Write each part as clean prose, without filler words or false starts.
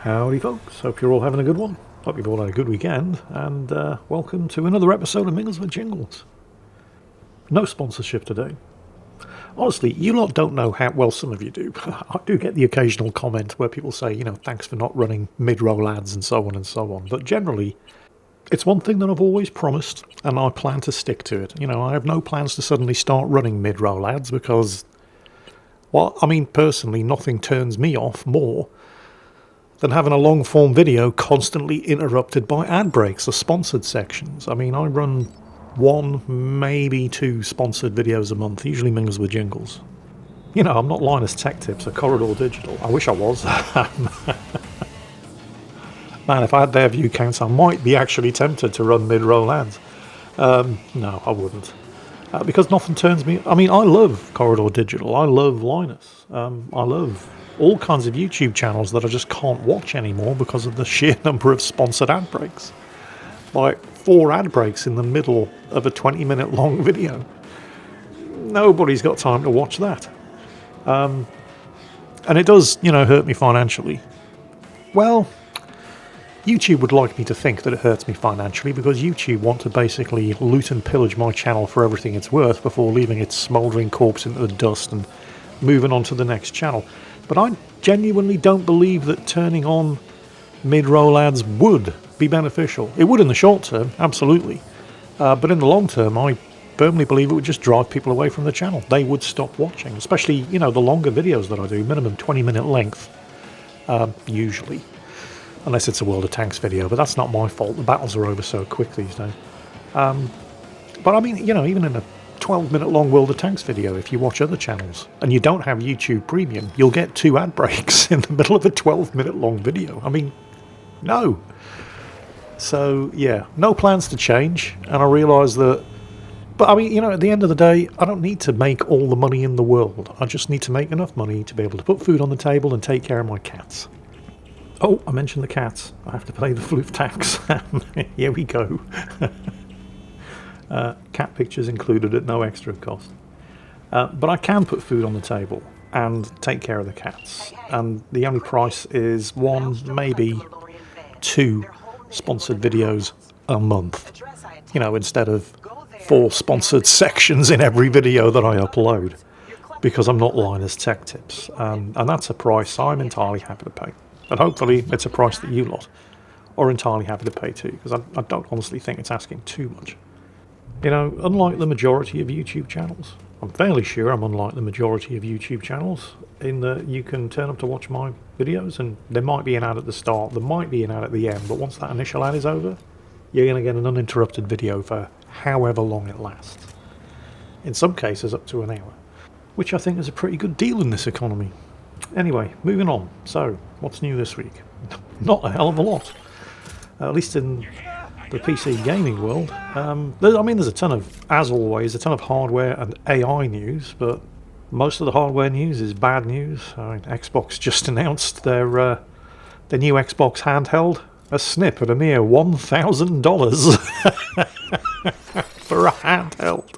Howdy folks, hope you're all having a good one. Hope you've all had a good weekend, and welcome to another episode of Mingles with Jingles. No sponsorship today. Honestly, you lot don't know how well some of you do. I do get the occasional comment where people say, thanks for not running mid-roll ads and so on and so on. But generally, it's one thing that I've always promised, and I plan to stick to it. I have no plans to suddenly start running mid-roll ads because, personally, nothing turns me off more than having a long-form video constantly interrupted by ad breaks or sponsored sections. I run one, maybe two sponsored videos a month, usually Mingles with Jingles. I'm not Linus Tech Tips or Corridor Digital. I wish I was. Man, if I had their view counts, I might be actually tempted to run mid-roll ads. No, I wouldn't. Because nothing turns me... I love Corridor Digital. I love Linus. I love all kinds of YouTube channels that I just can't watch anymore because of the sheer number of sponsored ad breaks. Like 4 ad breaks in the middle of a 20-minute long video. Nobody's got time to watch that. And it does, hurt me financially. Well, YouTube would like me to think that it hurts me financially because YouTube want to basically loot and pillage my channel for everything it's worth before leaving its smouldering corpse into the dust and moving on to the next channel. But I genuinely don't believe that turning on mid-roll ads would be beneficial. It would in the short term, absolutely. But in the long term, I firmly believe it would just drive people away from the channel. They would stop watching, especially, the longer videos that I do, minimum 20-minute length, usually. Unless it's a World of Tanks video, but that's not my fault. The battles are over so quick these days. But even in a 12-minute long World of Tanks video, if you watch other channels and you don't have YouTube Premium, you'll get 2 ad breaks in the middle of a 12-minute long video. No. So, yeah, no plans to change, and I realise that... But, at the end of the day, I don't need to make all the money in the world. I just need to make enough money to be able to put food on the table and take care of my cats. Oh, I mentioned the cats. I have to pay the floof tax. Here we go. Cat pictures included at no extra cost. But I can put food on the table and take care of the cats. And the only price is 1, maybe 2 sponsored videos a month. Instead of 4 sponsored sections in every video that I upload. Because I'm not Linus Tech Tips. And that's a price I'm entirely happy to pay. And hopefully it's a price that you lot are entirely happy to pay too. Because I don't honestly think it's asking too much. Unlike the majority of YouTube channels, I'm fairly sure I'm unlike the majority of YouTube channels in that you can turn up to watch my videos and there might be an ad at the start, there might be an ad at the end, but once that initial ad is over, you're going to get an uninterrupted video for however long it lasts. In some cases up to an hour, which I think is a pretty good deal in this economy. Anyway, moving on. So, what's new this week? Not a hell of a lot. At least in the PC gaming world. There's a ton of, as always, a ton of hardware and AI news, but most of the hardware news is bad news. Xbox just announced their new Xbox handheld, a snip at a mere $1,000 for a handheld.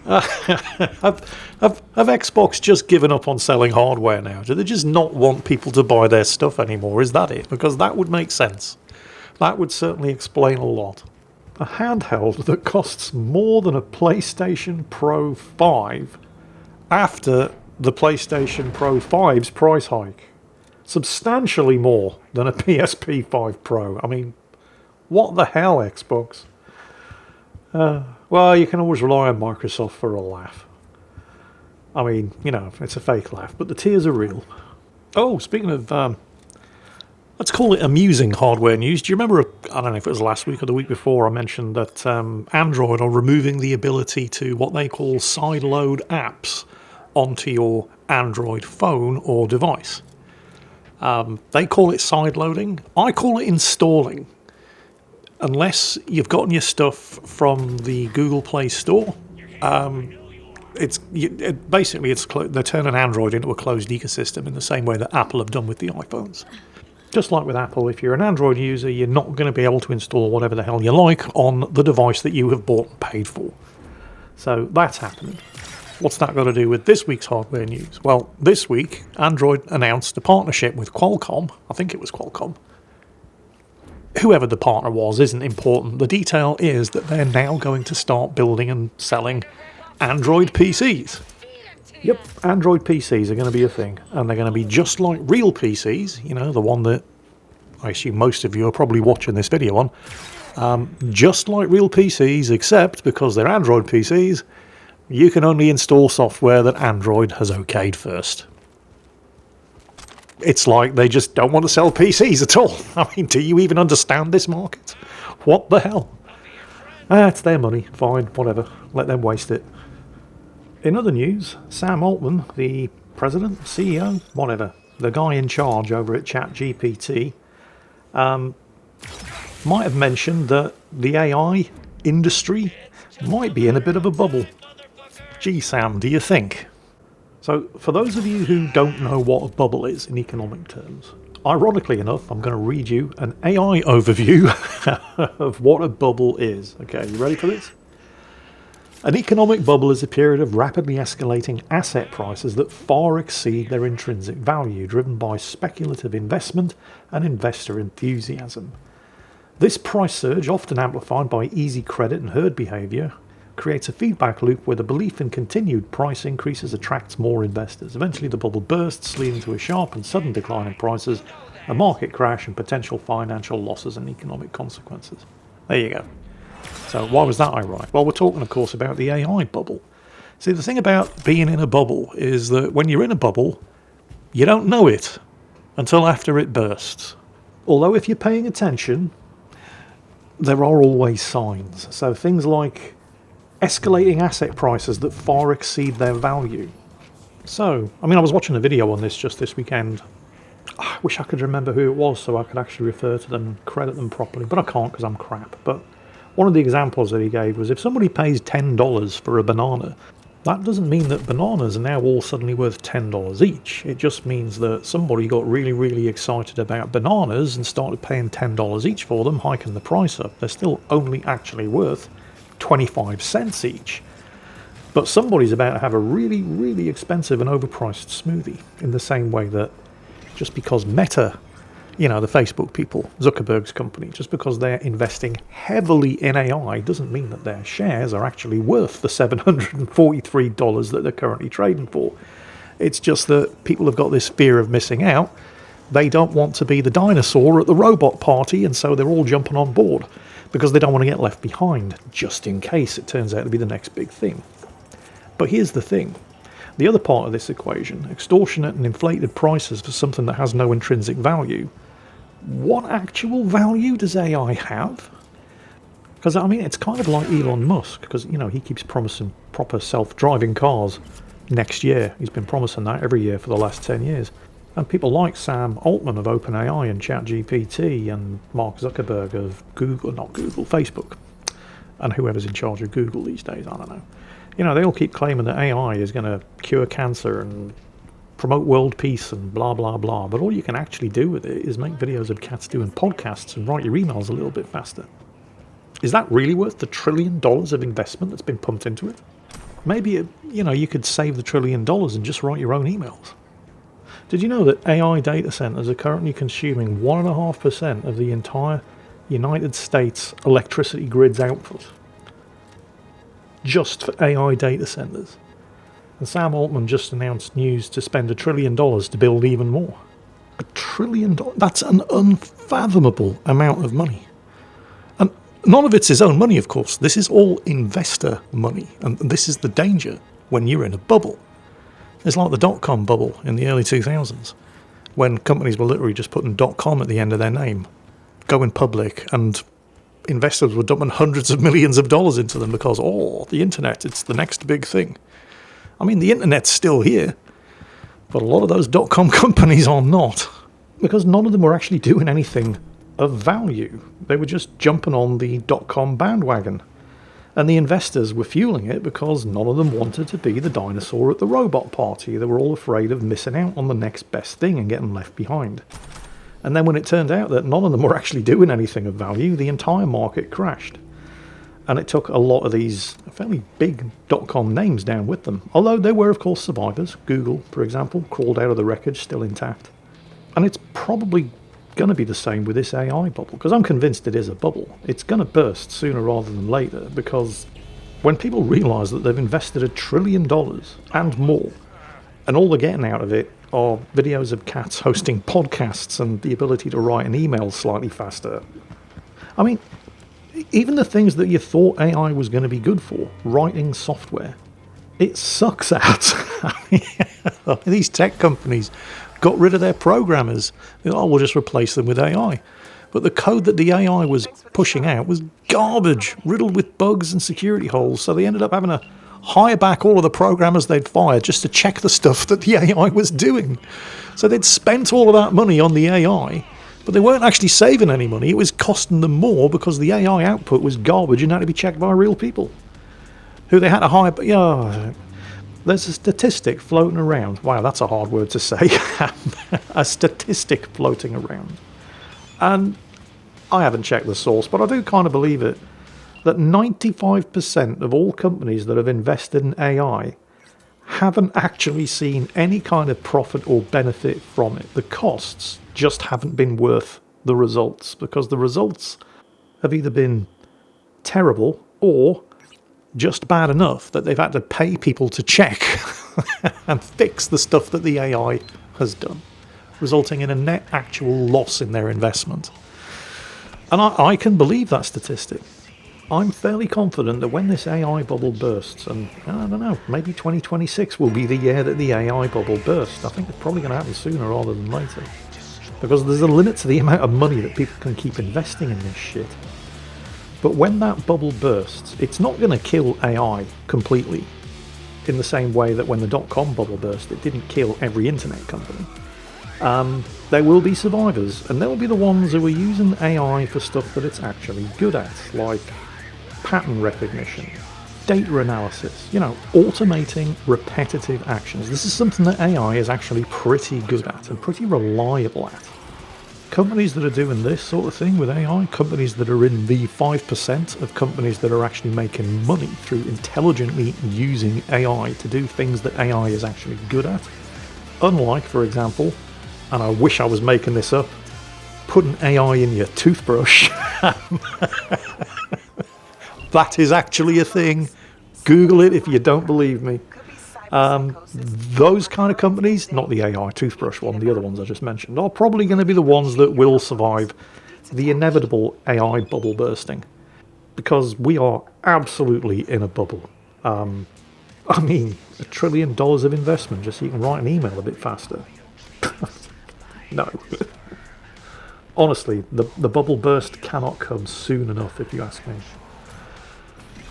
Have Xbox just given up on selling hardware now? Do they just not want people to buy their stuff anymore? Is that it? Because that would make sense. That would certainly explain a lot. A handheld that costs more than a PlayStation Pro 5 after the PlayStation Pro 5's price hike. Substantially more than a PSP 5 Pro. What the hell, Xbox? Well, you can always rely on Microsoft for a laugh. It's a fake laugh, but the tears are real. Oh, speaking of, let's call it amusing hardware news. Do you remember, I don't know if it was last week or the week before, I mentioned that Android are removing the ability to what they call sideload apps onto your Android phone or device. They call it sideloading. I call it installing. Unless you've gotten your stuff from the Google Play Store, they're turning Android into a closed ecosystem in the same way that Apple have done with the iPhones. Just like with Apple, if you're an Android user, you're not going to be able to install whatever the hell you like on the device that you have bought and paid for. So that's happening. What's that got to do with this week's hardware news? Well, this week, Android announced a partnership with Qualcomm. I think it was Qualcomm. Whoever the partner was isn't important. The detail is that they're now going to start building and selling Android PCs. Yep, Android PCs are going to be a thing. And they're going to be just like real PCs, you know, the one that I assume most of you are probably watching this video on. Just like real PCs, except because they're Android PCs, you can only install software that Android has okayed first. It's like they just don't want to sell PCs at all. I mean, do you even understand this market? What the hell? It's their money. Fine, whatever. Let them waste it. In other news, Sam Altman, the president, CEO, whatever, the guy in charge over at ChatGPT, might have mentioned that the AI industry might be in a bit of a bubble. Gee, Sam, do you think? So, for those of you who don't know what a bubble is in economic terms, ironically enough, I'm going to read you an AI overview of what a bubble is. Okay, you ready for this? An economic bubble is a period of rapidly escalating asset prices that far exceed their intrinsic value, driven by speculative investment and investor enthusiasm. This price surge, often amplified by easy credit and herd behavior, creates a feedback loop where the belief in continued price increases attracts more investors. Eventually the bubble bursts, leading to a sharp and sudden decline in prices, a market crash, and potential financial losses and economic consequences. There you go. So why was that ironic? Well, we're talking, of course, about the AI bubble. See, the thing about being in a bubble is that when you're in a bubble, you don't know it until after it bursts. Although if you're paying attention, there are always signs. So things like escalating asset prices that far exceed their value. So, I mean, I was watching a video on this just this weekend. I wish I could remember who it was so I could actually refer to them and credit them properly, but I can't because I'm crap. But one of the examples that he gave was if somebody pays $10 for a banana, that doesn't mean that bananas are now all suddenly worth $10 each. It just means that somebody got really, really excited about bananas and started paying $10 each for them, hiking the price up. They're still only actually worth 25 cents each. But somebody's about to have a really, really expensive and overpriced smoothie, in the same way that just because Meta, you know, the Facebook people, Zuckerberg's company, just because they're investing heavily in AI doesn't mean that their shares are actually worth the $743 that they're currently trading for. It's just that people have got this fear of missing out. They don't want to be the dinosaur at the robot party, and so they're all jumping on board because they don't want to get left behind, just in case it turns out to be the next big thing. But here's the thing. The other part of this equation, extortionate and inflated prices for something that has no intrinsic value, what actual value does AI have? Because, I mean, it's kind of like Elon Musk, because, you know, he keeps promising proper self-driving cars next year. He's been promising that every year for the last 10 years. And people like Sam Altman of OpenAI and ChatGPT and Mark Zuckerberg of Facebook, and whoever's in charge of Google these days, I don't know. You know, they all keep claiming that AI is going to cure cancer and promote world peace and blah, blah, blah. But all you can actually do with it is make videos of cats doing podcasts and write your emails a little bit faster. Is that really worth the $1 trillion of investment that's been pumped into it? Maybe, you know, you could save the $1 trillion and just write your own emails. Did you know that AI data centers are currently consuming 1.5% of the entire United States electricity grid's output? Just for AI data centers. And Sam Altman just announced news to spend $1 trillion to build even more. $1 trillion? That's an unfathomable amount of money. And none of it's his own money, of course. This is all investor money. And this is the danger when you're in a bubble. It's like the dot-com bubble in the early 2000s, when companies were literally just putting .com at the end of their name, going public, and investors were dumping hundreds of millions of dollars into them because, the internet, it's the next big thing. I mean, the internet's still here, but a lot of those .com companies are not, because none of them were actually doing anything of value. They were just jumping on the .com bandwagon. And the investors were fueling it because none of them wanted to be the dinosaur at the robot party. They were all afraid of missing out on the next best thing and getting left behind. And then when it turned out that none of them were actually doing anything of value, the entire market crashed. And it took a lot of these fairly big .com names down with them. Although there were, of course, survivors. Google, for example, crawled out of the wreckage still intact. And it's probably going to be the same with this AI bubble, because I'm convinced it is a bubble. It's going to burst sooner rather than later, because when people realise that they've invested $1 trillion and more, and all they're getting out of it are videos of cats hosting podcasts and the ability to write an email slightly faster. I mean, even the things that you thought AI was going to be good for, writing software, it sucks at. These tech companies got rid of their programmers. Oh, we'll just replace them with AI. But the code that the AI was pushing out was garbage, riddled with bugs and security holes. So they ended up having to hire back all of the programmers they'd fired just to check the stuff that the AI was doing. So they'd spent all of that money on the AI, but they weren't actually saving any money. It was costing them more because the AI output was garbage and had to be checked by real people who they had to hire. But there's a statistic floating around. Wow, that's a hard word to say. A statistic floating around. And I haven't checked the source, but I do kind of believe it, that 95% of all companies that have invested in AI haven't actually seen any kind of profit or benefit from it. The costs just haven't been worth the results, because the results have either been terrible or just bad enough that they've had to pay people to check and fix the stuff that the AI has done, resulting in a net actual loss in their investment. And I can believe that statistic. I'm fairly confident that when this AI bubble bursts, and I don't know, maybe 2026 will be the year that the AI bubble bursts. I think it's probably going to happen sooner rather than later, because there's a limit to the amount of money that people can keep investing in this shit. But when that bubble bursts, it's not going to kill AI completely in the same way that when the .com bubble burst, it didn't kill every internet company. There will be survivors, and they'll be the ones who are using AI for stuff that it's actually good at, like pattern recognition, data analysis, automating repetitive actions. This is something that AI is actually pretty good at and pretty reliable at. Companies that are doing this sort of thing with AI, companies that are in the 5% of companies that are actually making money through intelligently using AI to do things that AI is actually good at, unlike, for example, and I wish I was making this up, putting AI in your toothbrush. That is actually a thing. Google it if you don't believe me. Those kind of companies, not the AI toothbrush one, the other ones I just mentioned, are probably going to be the ones that will survive the inevitable AI bubble bursting, because we are absolutely in a bubble. $1 trillion of investment just so you can write an email a bit faster. No. Honestly, the bubble burst cannot come soon enough, if you ask me.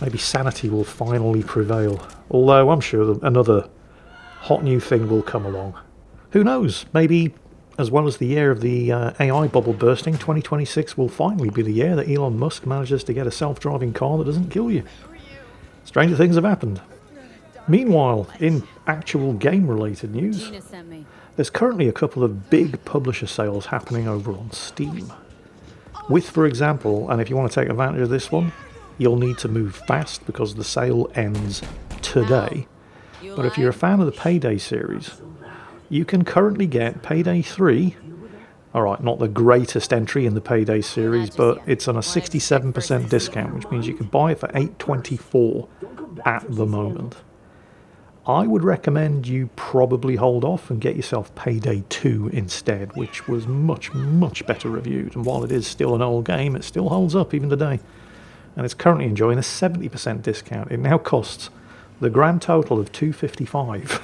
Maybe sanity will finally prevail, although I'm sure that another hot new thing will come along. Who knows? Maybe, as well as the year of the AI bubble bursting, 2026 will finally be the year that Elon Musk manages to get a self-driving car that doesn't kill you. Stranger things have happened. Meanwhile, in actual game-related news, there's currently a couple of big publisher sales happening over on Steam. With, for example, and if you want to take advantage of this one, you'll need to move fast because the sale ends today. But if you're a fan of the Payday series, you can currently get Payday 3. Alright, not the greatest entry in the Payday series, but it's on a 67% discount, which means you can buy it for $8.24 at the moment. I would recommend you probably hold off and get yourself Payday 2 instead, which was much, much better reviewed. And while it is still an old game, it still holds up even today. And it's currently enjoying a 70% discount. It now costs the grand total of $2.55,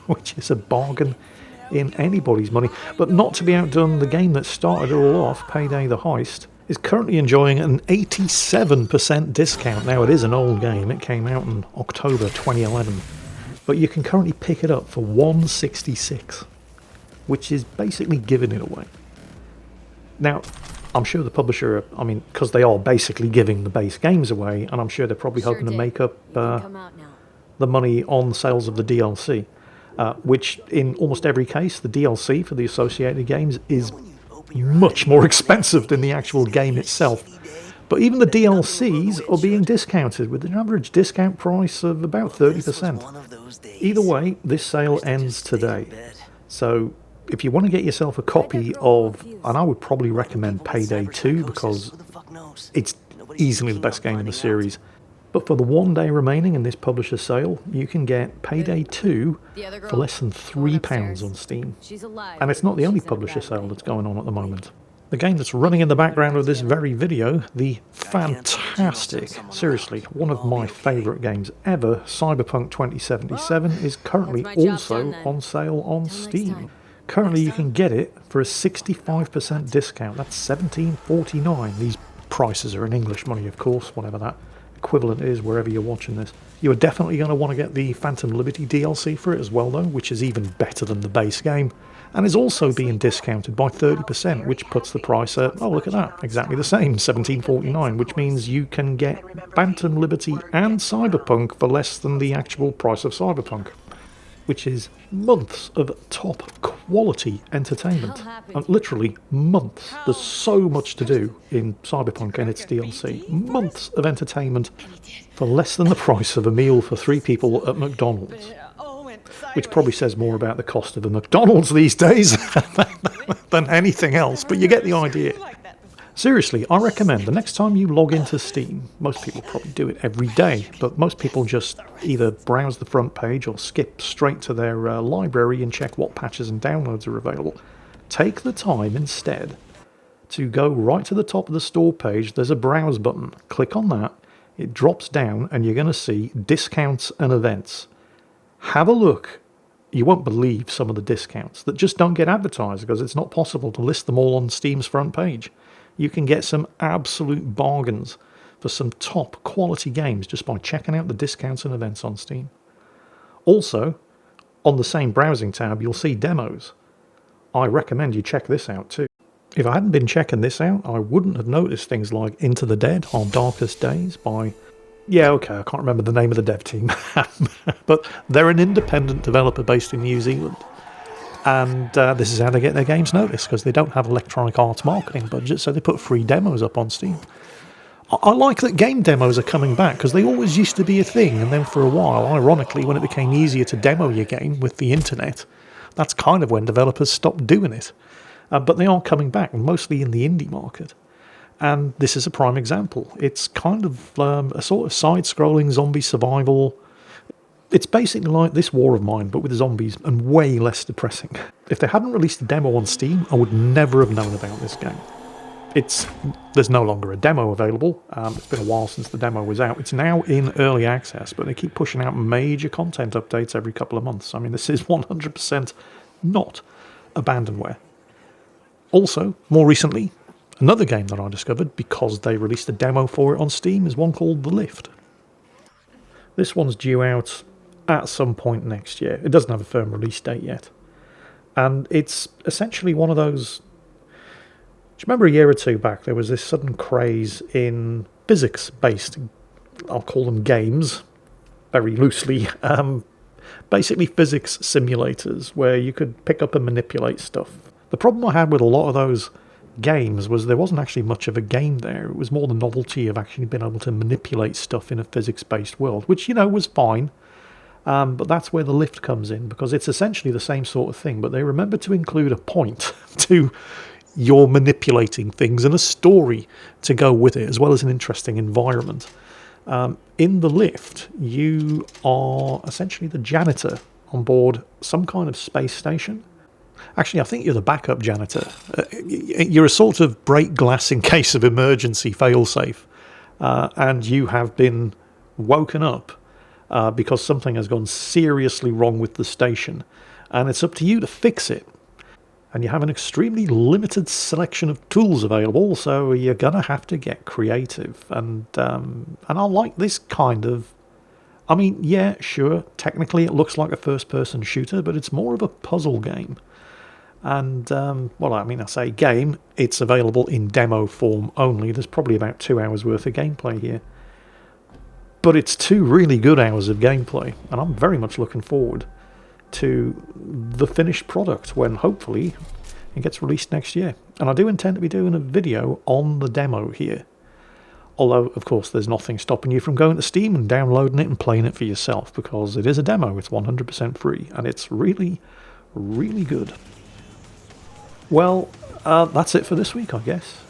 which is a bargain in anybody's money. But not to be outdone, the game that started it all off, Payday the Heist, is currently enjoying an 87% discount. Now, it is an old game. It came out in October 2011. But you can currently pick it up for $1.66, which is basically giving it away. Now, I'm sure the publisher, because they are basically giving the base games away, and I'm sure they're probably hoping to make up the money on sales of the DLC, which in almost every case, the DLC for the associated games is much more expensive than the actual game itself. But even the DLCs are being discounted with an average discount price of about 30%. Either way, this sale ends today. So if you want to get yourself a copy of, and I would probably recommend Payday 2 because it's easily the best game in the series. But for the 1 day remaining in this publisher sale, you can get Payday 2 for less than £3 on Steam. And it's not the only publisher sale that's going on at the moment. The game that's running in the background of this very video, the fantastic, seriously, one of my favourite games ever, Cyberpunk 2077, is currently also on sale on Steam. Currently you can get it for a 65% discount, that's $17.49. These prices are in English money, of course, whatever that equivalent is wherever you're watching this. You're definitely going to want to get the Phantom Liberty DLC for it as well though, which is even better than the base game, and is also being discounted by 30%, which puts the price at, oh look at that, exactly the same, $17.49, which means you can get Phantom Liberty and Cyberpunk for less than the actual price of Cyberpunk, which is months of top quality entertainment. And literally months. There's so much to do in Cyberpunk and its DLC. Months of entertainment for less than the price of a meal for 3 people at McDonald's. Which probably says more about the cost of a McDonald's these days than anything else, but you get the idea. Seriously, I recommend the next time you log into Steam, most people probably do it every day, but most people just either browse the front page or skip straight to their library and check what patches and downloads are available. Take the time instead to go right to the top of the store page. There's a browse button. Click on that. It drops down and you're going to see discounts and events. Have a look. You won't believe some of the discounts that just don't get advertised because it's not possible to list them all on Steam's front page. You can get some absolute bargains for some top quality games just by checking out the discounts and events on Steam. Also, on the same browsing tab, you'll see demos. I recommend you check this out too. If I hadn't been checking this out, I wouldn't have noticed things like Into the Dead, Our Darkest Days by... Yeah, okay, I can't remember the name of the dev team. But they're an independent developer based in New Zealand. And this is how they get their games noticed, because they don't have Electronic Arts marketing budget, so they put free demos up on Steam. I like that game demos are coming back, because they always used to be a thing, and then for a while, ironically, when it became easier to demo your game with the internet, that's kind of when developers stopped doing it. But they are coming back, mostly in the indie market. And this is a prime example. It's kind of a sort of side-scrolling zombie survival. It's basically like This War of Mine, but with zombies, and way less depressing. If they hadn't released a demo on Steam, I would never have known about this game. There's no longer a demo available. It's been a while since the demo was out. It's now in early access, but they keep pushing out major content updates every couple of months. I mean, this is 100% not abandonware. Also, more recently, another game that I discovered, because they released a demo for it on Steam, is one called The Lift. This one's due out at some point next year. It doesn't have a firm release date yet. And it's essentially one of those... Do you remember a year or two back, there was this sudden craze in physics-based, I'll call them games, very loosely, basically physics simulators, where you could pick up and manipulate stuff. The problem I had with a lot of those games was there wasn't actually much of a game there. It was more the novelty of actually being able to manipulate stuff in a physics-based world, which, you know, was fine. But that's where The Lift comes in, because it's essentially the same sort of thing, but they remember to include a point to your manipulating things and a story to go with it, as well as an interesting environment. In The Lift, you are essentially the janitor on board some kind of space station. Actually, I think you're the backup janitor. You're a sort of break glass in case of emergency failsafe. And you have been woken up because something has gone seriously wrong with the station. And it's up to you to fix it. And you have an extremely limited selection of tools available, so you're going to have to get creative. And I like this kind of... I mean, yeah, sure, technically it looks like a first-person shooter, but it's more of a puzzle game. And, well, I mean, I say game, it's available in demo form only. There's probably about 2 hours worth of gameplay here. But it's 2 really good hours of gameplay, and I'm very much looking forward to the finished product when, hopefully, it gets released next year. And I do intend to be doing a video on the demo here. Although, of course, there's nothing stopping you from going to Steam and downloading it and playing it for yourself, because it is a demo. It's 100% free, and it's really, really good. Well, that's it for this week, I guess.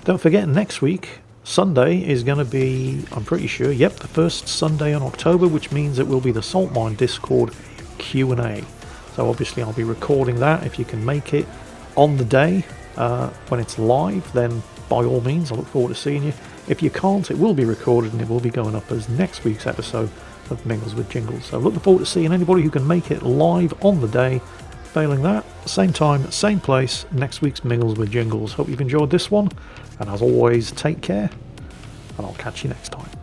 Don't forget, next week, Sunday is going to be, I'm pretty sure, the first Sunday in October, which means it will be the Salt Mine Discord Q&A. So obviously I'll be recording that. If you can make it on the day when it's live, then by all means, I look forward to seeing you. If you can't, it will be recorded and it will be going up as next week's episode of Mingles with Jingles. So looking forward to seeing anybody who can make it live on the day. Failing that, same time, same place, next week's Mingles with Jingles. Hope you've enjoyed this one, and as always, take care, and I'll catch you next time.